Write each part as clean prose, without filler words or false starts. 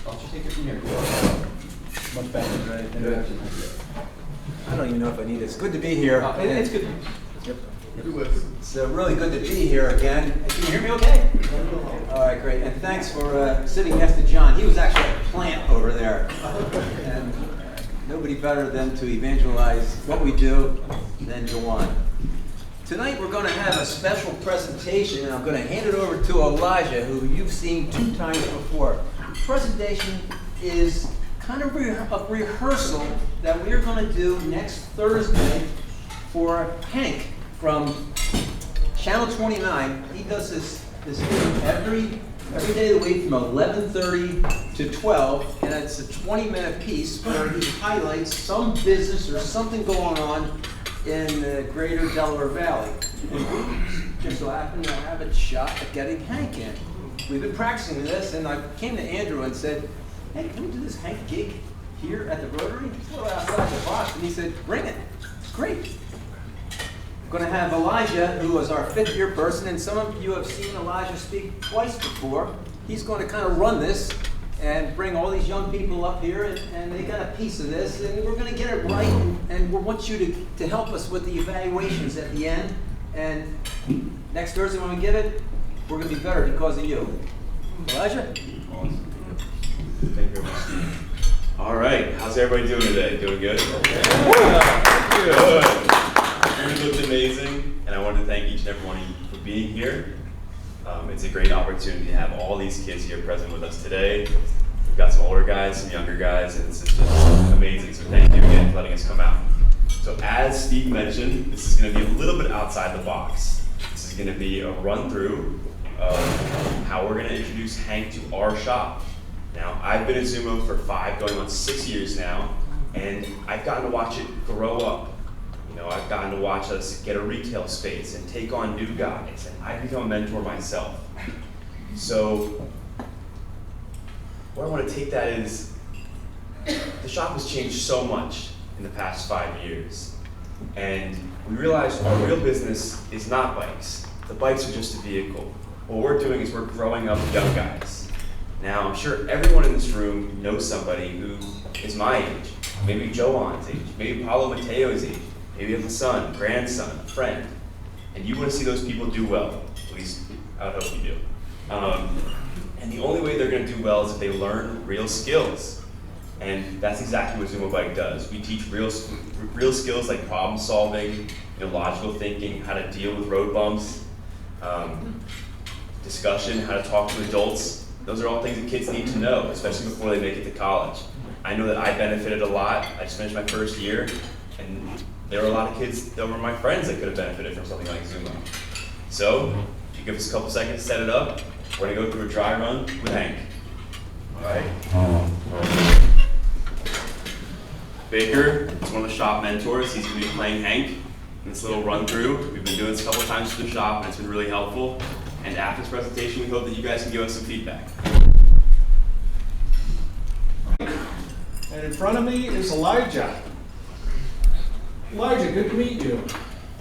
I'll just take it from here. Much better, right? Good. I don't even know if I need it. It's good to be here. It's good. Yep. It's really good to be here again. Can you hear me okay? All right, great. And thanks for sitting next to John. He was actually a plant over there. And nobody better than to evangelize what we do than Jawan. Tonight we're going to have a special presentation, and I'm going to hand it over to Elijah, who you've seen 2 times before. The presentation is kind of a rehearsal that we're going to do next Thursday for Hank from Channel 29. He does this every day of the week from 11:30 to 12, and it's a 20-minute piece where he highlights some business or something going on in the greater Delaware Valley. And we just so happen to have a shot at getting Hank in. We've been practicing this, and I came to Andrew and said, hey, can we do this Hank gig here at the Rotary? It's a little outside the box. And he said, bring it. It's great. I'm going to have Elijah, who is our 5th-year person, and some of you have seen Elijah speak twice before. He's going to kind of run this and bring all these young people up here, and they got a piece of this, and we're going to get it right, and we want you to help us with the evaluations at the end. And next Thursday when we give it, we're going to be better because of you. Elijah? Awesome. Thank you very much. All right, how's everybody doing today? Doing good? Good. You looked amazing, and I want to thank each and every one of you for being here. It's a great opportunity to have all these kids here present with us today. We've got some older guys, some younger guys, and it's just amazing. So thank you again for letting us come out. So as Steve mentioned, this is going to be a little bit outside the box. This is going to be a run-through of how we're going to introduce Hank to our shop. Now, I've been at Zumo for 5, going on 6 years now, and I've gotten to watch it grow up. You know, I've gotten to watch us get a retail space and take on new guys, and I've become a mentor myself. So, what I want to take that is, the shop has changed so much in the past 5 years, and we realized our real business is not bikes. The bikes are just a vehicle. What we're doing is we're growing up young guys. Now, I'm sure everyone in this room knows somebody who is my age, maybe Joan's age, maybe Paulo Mateo's age, maybe you have a son, grandson, a friend, and you want to see those people do well. At least, I would hope you do. And the only way they're going to do well is if they learn real skills. And that's exactly what Zumo Bike does. We teach real skills like problem solving, logical thinking, how to deal with road bumps, discussion, how to talk to adults. Those are all things that kids need to know, especially before they make it to college. I know that I benefited a lot. I just finished my first year, and there were a lot of kids that were my friends that could have benefited from something like Zumo. So, if you give us a couple seconds to set it up, we're going to go through a dry run with Hank. All right. Baker is one of the shop mentors. He's going to be playing Hank in this little run through. We've been doing this a couple times for the shop, and it's been really helpful. And after this presentation, we hope that you guys can give us some feedback. And in front of me is Elijah. Elijah, good to meet you.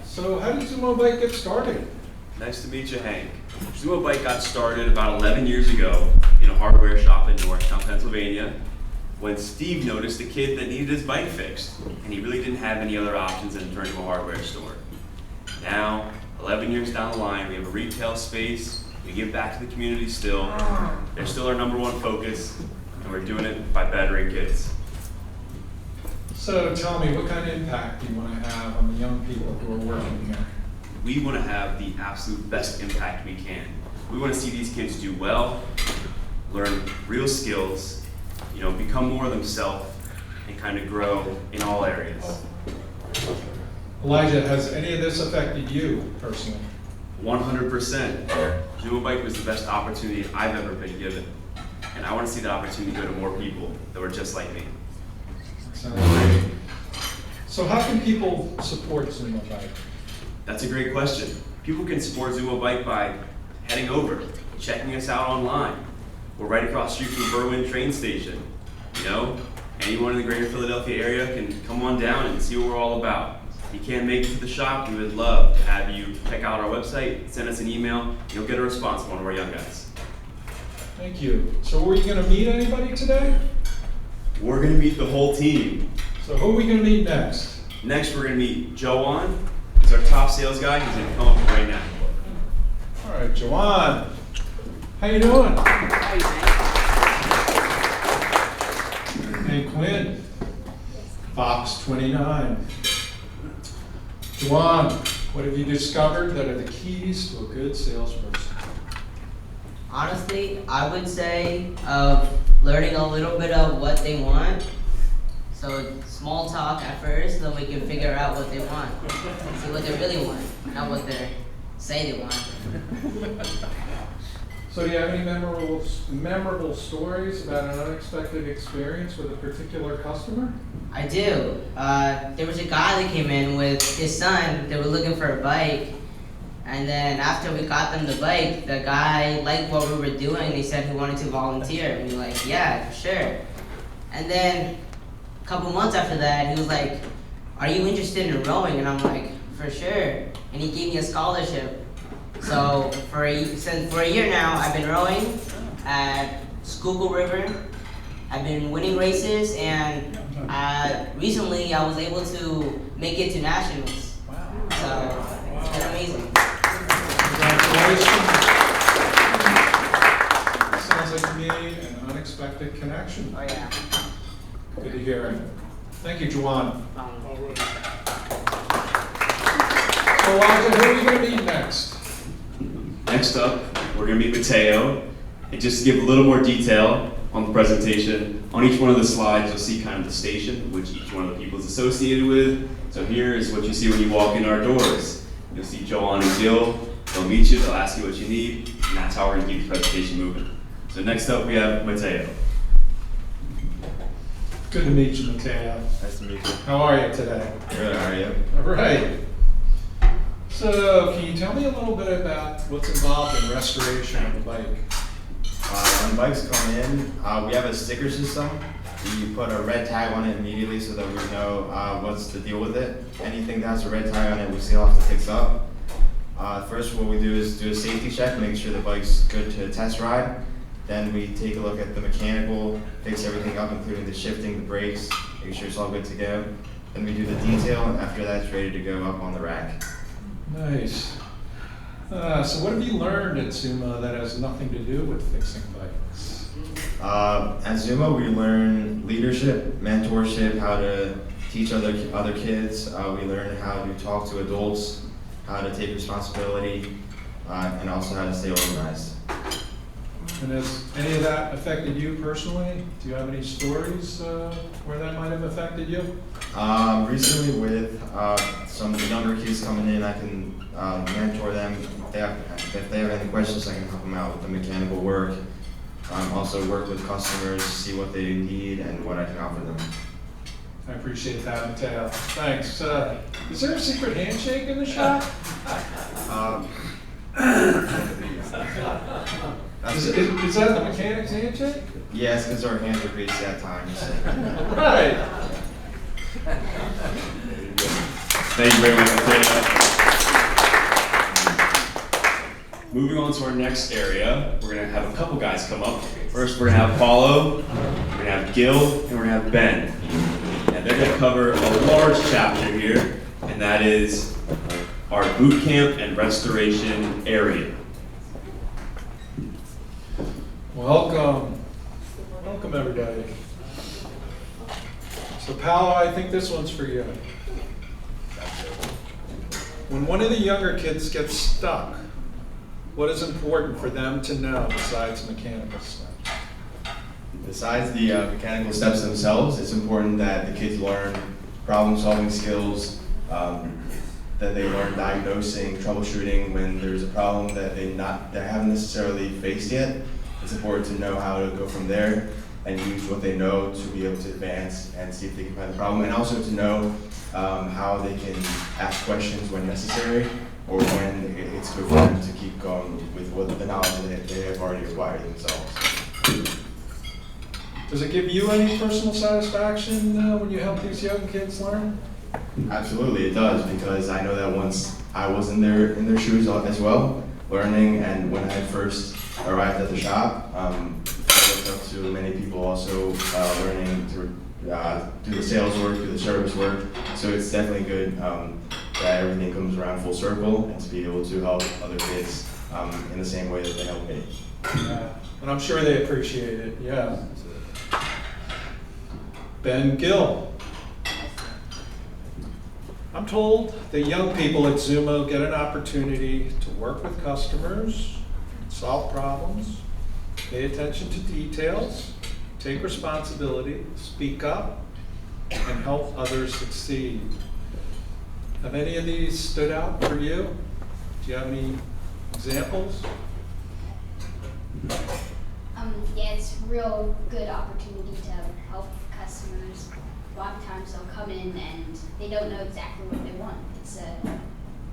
So how did Zumo Bike get started? Nice to meet you, Hank. Zumo Bike got started about 11 years ago in a hardware shop in Norristown, Pennsylvania, when Steve noticed a kid that needed his bike fixed, and he really didn't have any other options than to turn to a hardware store. Now, 11 years down the line, we have a retail space, we give back to the community still. They're still our #1 focus, and we're doing it by bettering kids. So tell me, what kind of impact do you want to have on the young people who are working here? We want to have the absolute best impact we can. We want to see these kids do well, learn real skills, become more themselves, and kind of grow in all areas. Elijah, has any of this affected you personally? 100%. Zumo Bike was the best opportunity I've ever been given. And I want to see that opportunity go to more people that were just like me. Sounds great. So how can people support Zumo Bike? That's a great question. People can support Zumo Bike by heading over, checking us out online. We're right across the street from Berwyn train station. Anyone in the greater Philadelphia area can come on down and see what we're all about. If you can't make it to the shop, we would love to have you check out our website, send us an email, and you'll get a response from one of our young guys. Thank you. So were you going to meet anybody today? We're gonna meet the whole team. So who are we going to meet next? Next, we're gonna meet Joan. He's our top sales guy. He's gonna come up right now. All right, Joanne. How you doing? Hey, Quinn. Fox 29. Joanne, what have you discovered that are the keys to a good salesperson? Honestly, I would say of learning a little bit of what they want. So small talk at first, then we can figure out what they want. See what they really want, not what they say they want. So do you have any memorable stories about an unexpected experience with a particular customer? I do. There was a guy that came in with his son. They were looking for a bike. And then after we got them the bike, the guy liked what we were doing. He said he wanted to volunteer. And we were like, yeah, sure. And then a couple months after that, he was like, are you interested in rowing? And I'm like, for sure. And he gave me a scholarship. So for a year now, I've been rowing at Schuylkill River. I've been winning races, and recently I was able to make it to nationals. So it's been amazing. Congratulations. Sounds like you made an unexpected connection. Oh yeah. Good to hear it. Thank you, Juwan. So Elijah, who are we going to meet next? Next up, we're gonna meet Mateo. And just to give a little more detail on the presentation, on each one of the slides, you'll see kind of the station, which each one of the people is associated with. So here is what you see when you walk in our doors. You'll see Joanne and Gil. They'll meet you, they'll ask you what you need, and that's how we're gonna keep the presentation moving. So next up, we have Mateo. Good to meet you, Mateo. Nice to meet you. How are you today? Good, how are you? All right. So, can you tell me a little bit about what's involved in restoration of a bike? When bikes come in, we have a sticker system. We put a red tag on it immediately so that we know what's the deal with it. Anything that has a red tag on it, we still have to fix up. First, what we do is do a safety check, make sure the bike's good to test ride. Then we take a look at the mechanical, fix everything up, including the shifting, the brakes, make sure it's all good to go. Then we do the detail, and after that, it's ready to go up on the rack. Nice. So what have you learned at Zuma that has nothing to do with fixing bikes? At Zuma, we learn leadership, mentorship, how to teach other kids. We learn how to talk to adults, how to take responsibility, and also how to stay organized. And has any of that affected you personally? Do you have any stories where that might have affected you? Recently with some of the younger kids coming in, I can mentor them. If they have any questions, I can help them out with the mechanical work. Also work with customers, see what they need and what I can offer them. I appreciate that, Mateo. Thanks. Is there a secret handshake in the shop? Is that the mechanic's handshake? Yes, because our hands are greasy at times. Right. Thank you very much, Mateo. Moving on to our next area, we're gonna have a couple guys come up. First, we're gonna have Paulo, we're gonna have Gil, and we're gonna have Ben. And they're gonna cover a large chapter here, and that is our boot camp and restoration area. Welcome. Welcome, everybody. So, Paolo, I think this one's for you. When one of the younger kids gets stuck, what is important for them to know besides mechanical stuff? Besides the mechanical steps themselves, it's important that the kids learn problem-solving skills, that they learn diagnosing, troubleshooting when there's a problem that they haven't necessarily faced yet. It's important to know how to go from there and use what they know to be able to advance and see if they can find the problem, and also to know how they can ask questions when necessary or when it's good for them to keep going with what the knowledge that they have already acquired themselves. Does it give you any personal satisfaction when you help these young kids learn? Absolutely, it does, because I know that once I was in their shoes as well, learning, and when I first arrived at the shop. I looked up to many people also learning to do the sales work, do the service work. So it's definitely good that everything comes around full circle and to be able to help other kids in the same way that they help me. Yeah, and I'm sure they appreciate it, yeah. Ben Gill. I'm told the young people at Zumo get an opportunity to work with customers, solve problems, pay attention to details, take responsibility, speak up, and help others succeed. Have any of these stood out for you? Do you have any examples? Yeah, it's a real good opportunity to help customers. A lot of times they'll come in and they don't know exactly what they want.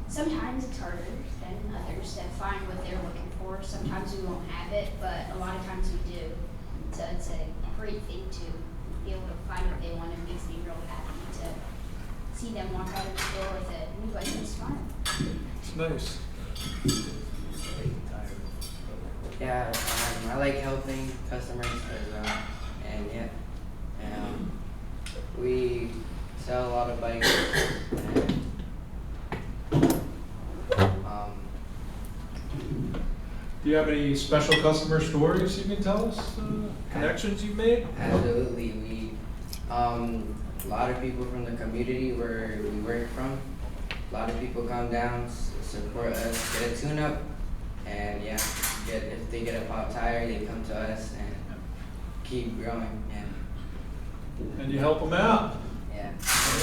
Sometimes it's harder than others to find what they're looking for. Sometimes we won't have it, but a lot of times we do. So it's a great thing to be able to find what they want. It makes me real happy to see them walk out of the store with a new license smile. It's nice. Yeah, I like helping customers and yeah, we sell a lot of bikes and Do you have any special customer stories you can tell us? Connections you've made? absolutely we a lot of people from the community where we work from. A lot of people come down, support us, get a tune-up, and yeah, if they get a pop tire, they come to us and keep growing. And you help them out. Yeah.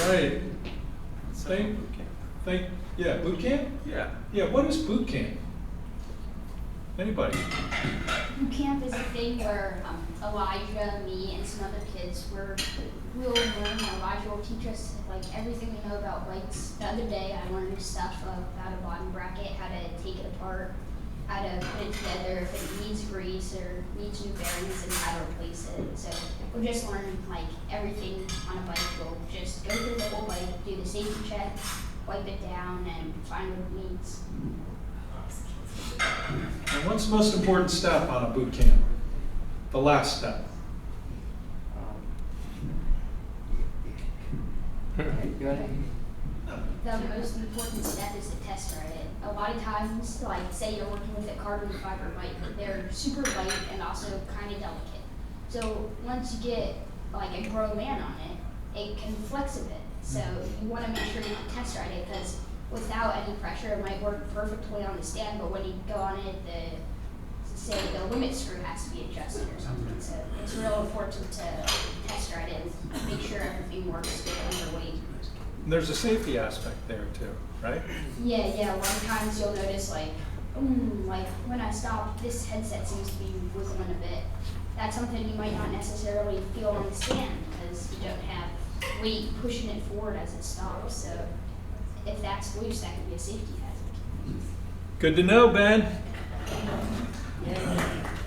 All right. Yeah, boot camp? Yeah. Yeah, what is boot camp? Anybody? Boot camp is a thing where Elijah, me, and some other kids we'll learn. Elijah will teach us like everything we know about bikes. The other day I learned stuff about a bottom bracket, how to take it apart, how to put it together, if it needs grease or needs new bearings, and how to replace it. So we'll just learn like everything on a bike. We'll just go through the whole bike, do the safety check, wipe it down, and find what it needs. And what's the most important step on a boot camp? The last step. Go ahead. The most important step is to test ride it. A lot of times, like say you're working with a carbon fiber bike, they're super light and also kind of delicate. So once you get like a grown man on it, it can flex a bit. So you want to make sure you can test ride it because without any pressure, it might work perfectly on the stand, but when you go on it, the limit screw has to be adjusted or something. So it's real important to test ride it and make sure everything works good under weight. And there's a safety aspect there too, right? Yeah. A lot of times you'll notice like when I stop, this headset seems to be wiggling a bit. That's something you might not necessarily feel on the stand because you don't have weight pushing it forward as it stops. So if that's loose, that could be a safety hazard. Good to know, Ben.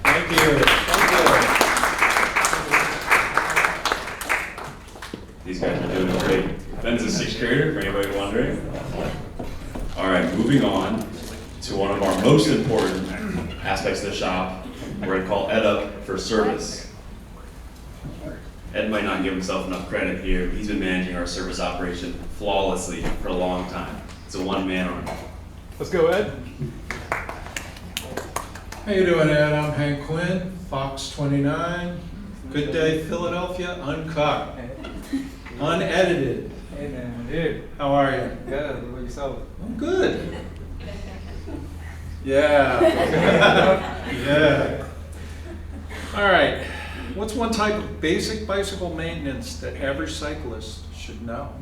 Thank you. These guys are doing great. Ben's a sixth grader, for anybody wondering. All right, moving on to one of our most important aspects of the shop. We're going to call Ed up for service. Ed might not give himself enough credit here, but he's been managing our service operation flawlessly for a long time. It's a one-man army. Let's go, Ed. How you doing, Ed? I'm Hank Quinn, Fox 29. Good Day, Philadelphia, uncut, unedited. Hey man, dude. How are you? Good. What about yourself? I'm good. Yeah. Yeah. All right. What's one type of basic bicycle maintenance that every cyclist should know?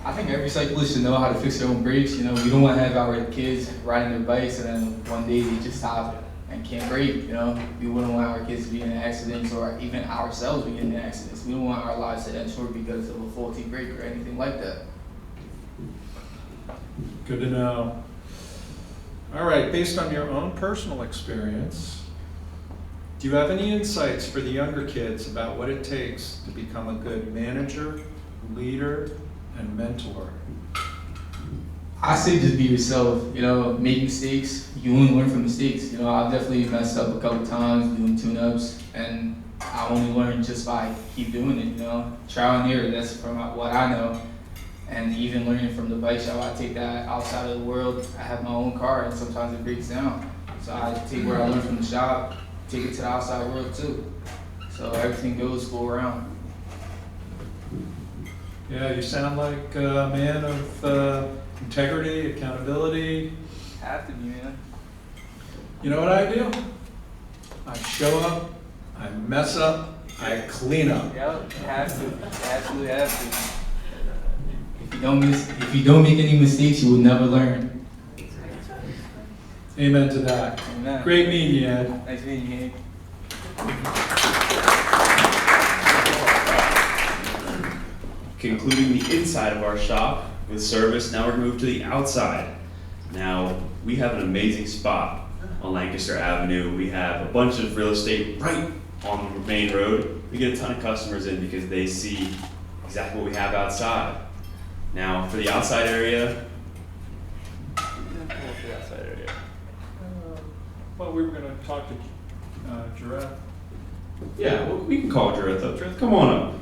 I think every cyclist should know how to fix their own brakes. You know, we don't want to have our kids riding their bikes and then one day they just stop and can't brake. You know, we wouldn't want our kids to be in accidents or even ourselves to get in accidents. We don't want our lives to end short because of a faulty brake or anything like that. Good to know. All right, based on your own personal experience, do you have any insights for the younger kids about what it takes to become a good manager, leader, and mentor? I say just be yourself, you know, make mistakes. You only learn from mistakes. You know, I've definitely messed up a couple times doing tune-ups, and I only learn just by keep doing it, you know. Trial and error, that's from what I know. And even learning from the bike shop, I take that outside of the world. I have my own car, and sometimes it breaks down. So I take what I learned from the shop, take it to the outside world too. So everything goes full around. Yeah, you sound like a man of integrity, accountability. Have to be, man. You know what I do? I show up, I mess up, I clean up. Yep, have to. Absolutely have to. If you don't make any mistakes, you will never learn. Amen to that. Amen. Great meeting you, Ed. Nice meeting you, Hank. Concluding the inside of our shop with service, now we're gonna move to the outside. Now, we have an amazing spot on Lancaster Avenue. We have a bunch of real estate right on the main road. We get a ton of customers in because they see exactly what we have outside. Now, for the outside area, Well, we were gonna talk to Giraffe. yeah, well, we can call Jareth up. Jareth, come on up.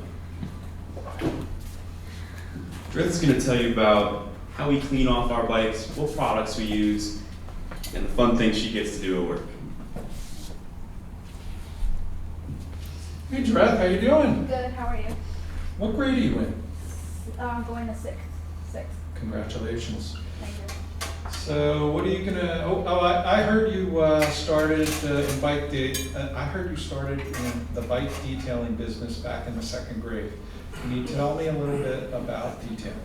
Jareth's gonna tell you about how we clean off our bikes, what products we use, and the fun things she gets to do at work. Hey Giraffe, how you doing? Good, how are you? What grade are you in? I'm going to sixth. Congratulations. Thank you. So what are you gonna, I heard you started in bike I heard you started in the bike detailing business back in the second grade. Can you tell me a little bit about detailing?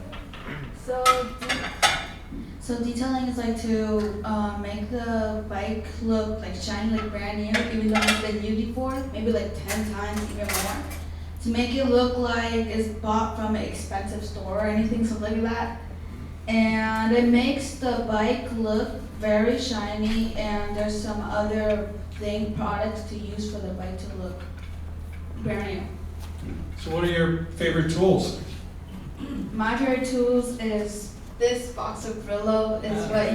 So detailing is like to make the bike look like shiny, like brand new, even though it's been used before, maybe like 10 times, even more. To make it look like it's bought from an expensive store or anything, something like that. And it makes the bike look very shiny, and there's some other products to use for the bike to look brand new. So what are your favorite tools? My favorite tools is this box of Brillo is what I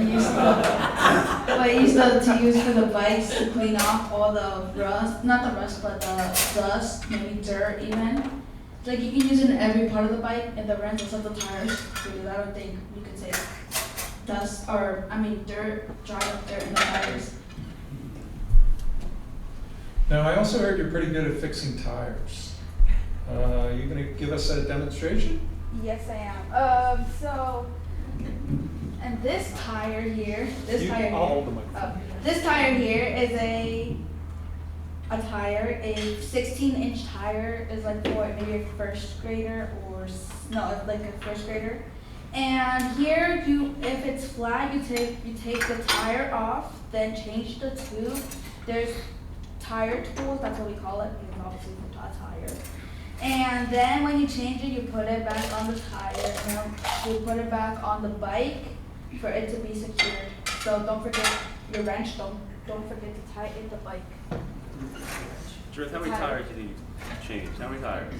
used to use for the bikes to clean off all the rust, not the rust, but the dust, maybe dirt even. Like you can use it in every part of the bike, and the rims of the tires. Because I don't think you could say dust dirt, dry up dirt in the tires. Now, I also heard you're pretty good at fixing tires. You gonna give us a demonstration? Yes, I am. And this tire here, I'll hold the microphone. this tire here is a tire. A 16-inch tire is like for maybe a first grader like a first grader. And here, if it's flat, you take the tire off, then change the tube. There's tire tools, that's what we call it, because obviously it's a tire. And then when you change it, you put it back on the tire, and then you put it back on the bike for it to be secured. So don't forget your wrench, don't forget to tighten the bike. Jareth, how many tires did you change? How many tires?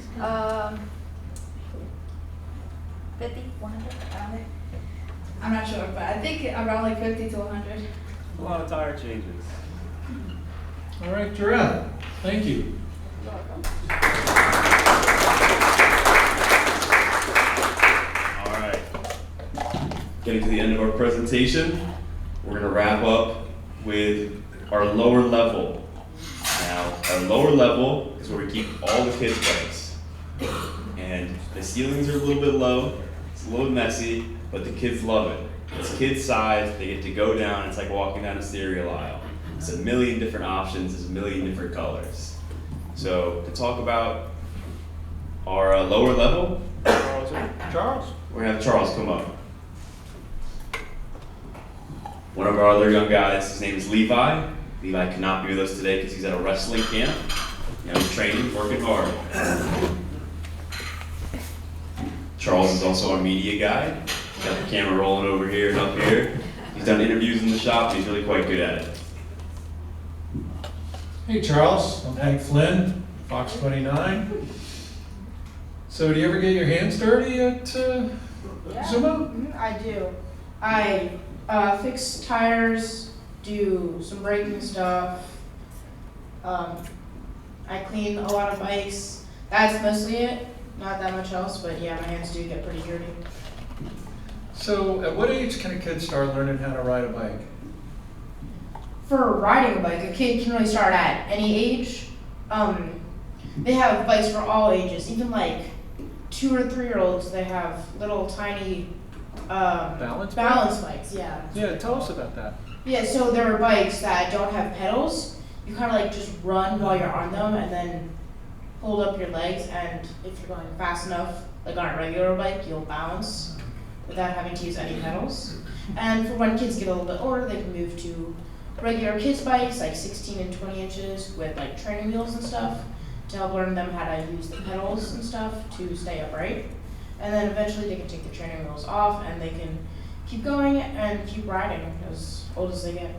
50, 100, around there. I'm not sure, but I think around like 50 to 100. A lot of tire changes. All right, Jareth, thank you. You're welcome. All right. Getting to the end of our presentation, we're gonna wrap up with our lower level. Now, our lower level is where we keep all the kids' bikes. And the ceilings are a little bit low, it's a little messy, but the kids love it. It's kids' size, they get to go down, it's like walking down a cereal aisle. It's a million different options, it's a million different colors. So, to talk about our lower level, Charles? we're gonna have Charles come up. One of our other young guys, his name is Levi. Levi cannot be with us today because he's at a wrestling camp. You know, he's training, working hard. Charles is also our media guy. He's got the camera rolling over here and up here. He's done interviews in the shop, and he's really quite good at it. Hey Charles, I'm Hank Flynn, Fox 29. So do you ever get your hands dirty at Zumo? I do. I fix tires, do some braking stuff. I clean a lot of bikes. That's mostly it. Not that much else, but yeah, my hands do get pretty dirty. So at what age can a kid start learning how to ride a bike? For riding a bike, a kid can really start at any age. They have bikes for all ages, even like 2 or 3 year olds. They have little tiny Balance bikes. Yeah. Yeah, tell us about that. Yeah, so there are bikes that don't have pedals. You kind of like just run while you're on them, and then hold up your legs. And if you're going fast enough, like on a regular bike, you'll bounce without having to use any pedals. And for when kids get a little bit older, they can move to regular kids bikes, like 16 and 20 inches with like training wheels and stuff, to help learn them how to use the pedals and stuff to stay upright. And then eventually they can take the training wheels off and they can keep going and keep riding as old as they get.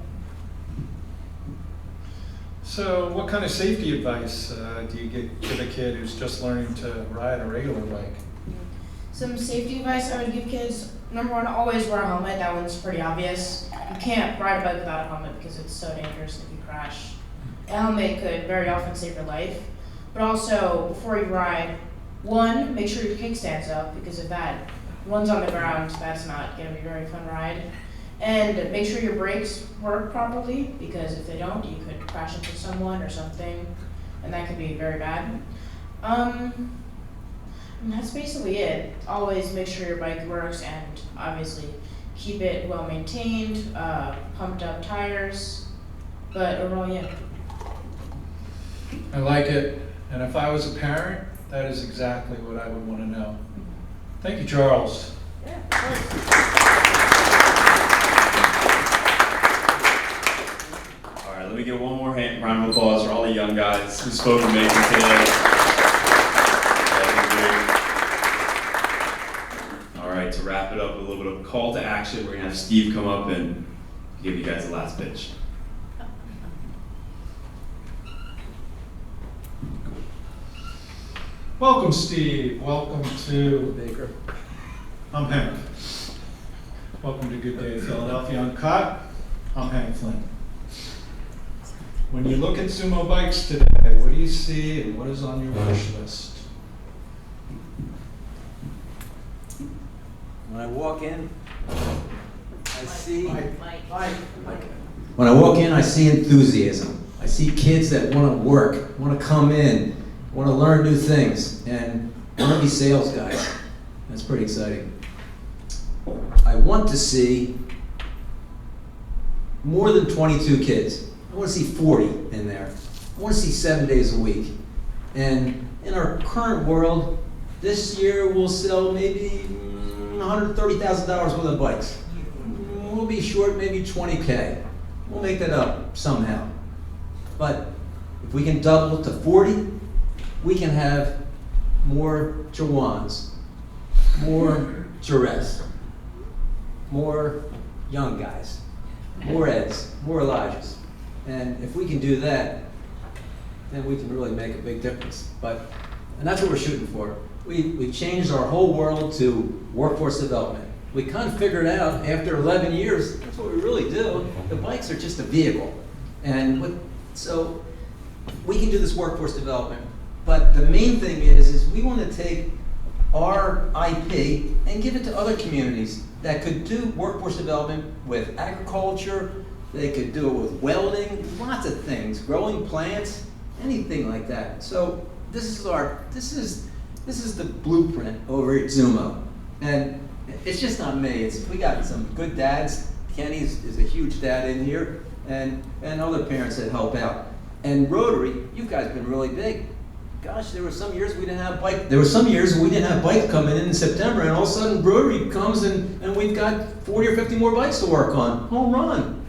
So what kind of safety advice do you give a kid who's just learning to ride a regular bike? Some safety advice I would give kids: number one, always wear a helmet. That one's pretty obvious. You can't ride a bike without a helmet because it's so dangerous if you crash. A helmet could very often save your life. But also, before you ride, one, make sure your kickstand's up, because if that runs on the ground, that's not going to be a very fun ride. And make sure your brakes work properly, because if they don't, you could crash into someone or something, and that could be very bad. And that's basically it. Always make sure your bike works, and obviously keep it well maintained, pumped up tires, but overall, yeah. I like it, and if I was a parent, that is exactly what I would want to know. Thank you, Charles. Yeah, of course. All right, let me get one more round of applause for all the young guys who spoke amazing today. All right, to wrap it up with a little bit of call to action, we're gonna have Steve come up and give you guys the last pitch. Welcome, Steve. Welcome to Baker. I'm Hank. Welcome to Good Day Philadelphia Uncut. I'm Hank Flynn. When you look at Sumo bikes today, what do you see and what is on your wish list? When I walk in, I see. When I walk in, I see enthusiasm. I see kids that want to work, want to come in, want to learn new things, and want to be sales guys. That's pretty exciting. I want to see more than 22 kids. I want to see 40 in there. I want to see 7 days a week. And in our current world, this year we'll sell maybe $130,000 worth of bikes. We'll be short maybe 20K. We'll make that up somehow. But if we can double it to 40, we can have more Jawans, more Jerez, more young guys, more Eds, more Elijahs. And if we can do that, then we can really make a big difference. And that's what we're shooting for. We changed our whole world to workforce development. We kind of figured out after 11 years, that's what we really do. The bikes are just a vehicle. So we can do this workforce development. But the main thing is we want to take our IP and give it to other communities that could do workforce development with agriculture. They could do it with welding, lots of things, growing plants, anything like that. So this is the blueprint over at Zumo, and it's just not me. We got some good dads. Kenny is a huge dad in here, and other parents that help out. And Rotary, you guys been really big. Gosh, there were some years we didn't have bike. There were some years we didn't have bikes coming in September, and all of a sudden Rotary comes and we've got 40 or 50 more bikes to work on. Home run.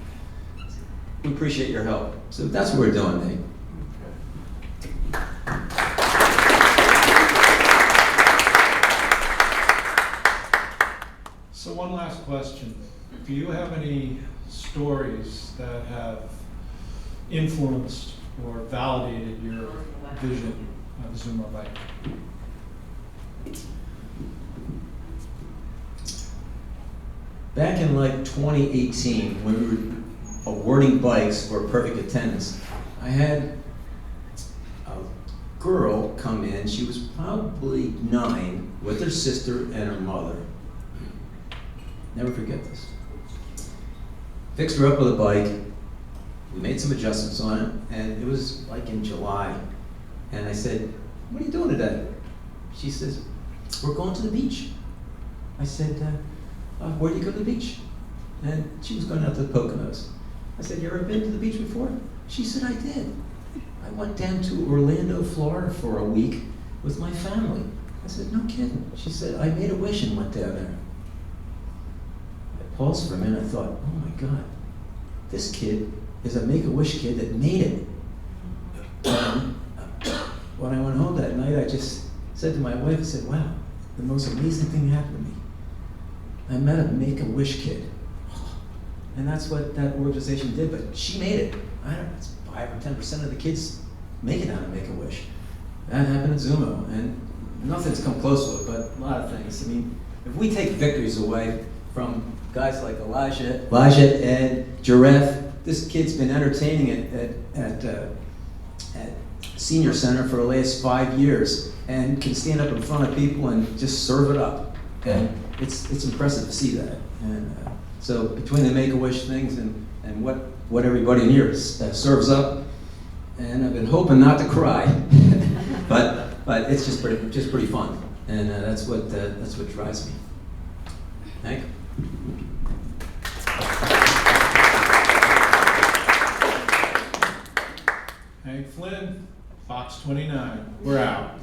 We appreciate your help. So that's what we're doing, Nate. So one last question. Do you have any stories that have influenced or validated your vision of Zumo Bike? back in like 2018, when we were awarding bikes for perfect attendance, I had a girl come in. She was probably 9 with her sister and her mother. Never forget this. Fixed her up with a bike. We made some adjustments on it, and it was like in July. And I said, "What are you doing today?" She says, "We're going to the beach." I said, "Where do you go to the beach?" And she was going out to the Poconos. I said, "You ever been to the beach before?" She said, "I did. I went down to Orlando, Florida for a week with my family." I said, "No kidding." She said, "I made a wish and went down there." I paused for a minute. I thought, oh my God, this kid is a Make-A-Wish kid that made it. And when I went home that night, I just said to my wife, I said, "Wow, the most amazing thing happened to me. I met a Make-A-Wish kid." And that's what that organization did, but she made it. I don't know, it's 5 or 10% of the kids make it out of Make-A-Wish. That happened at Zumo, and nothing's come close to it, but a lot of things. I mean, if we take victories away from guys like Elijah, Ed, Giraffe, this kid's been entertaining at Senior Center for the last 5 years and can stand up in front of people and just serve it up. And it's impressive to see that. And so between the Make-A-Wish things and what everybody in here serves up, and I've been hoping not to cry, but it's just pretty fun, and that's what drives me. Hank? Hank Flynn, Fox 29. We're out.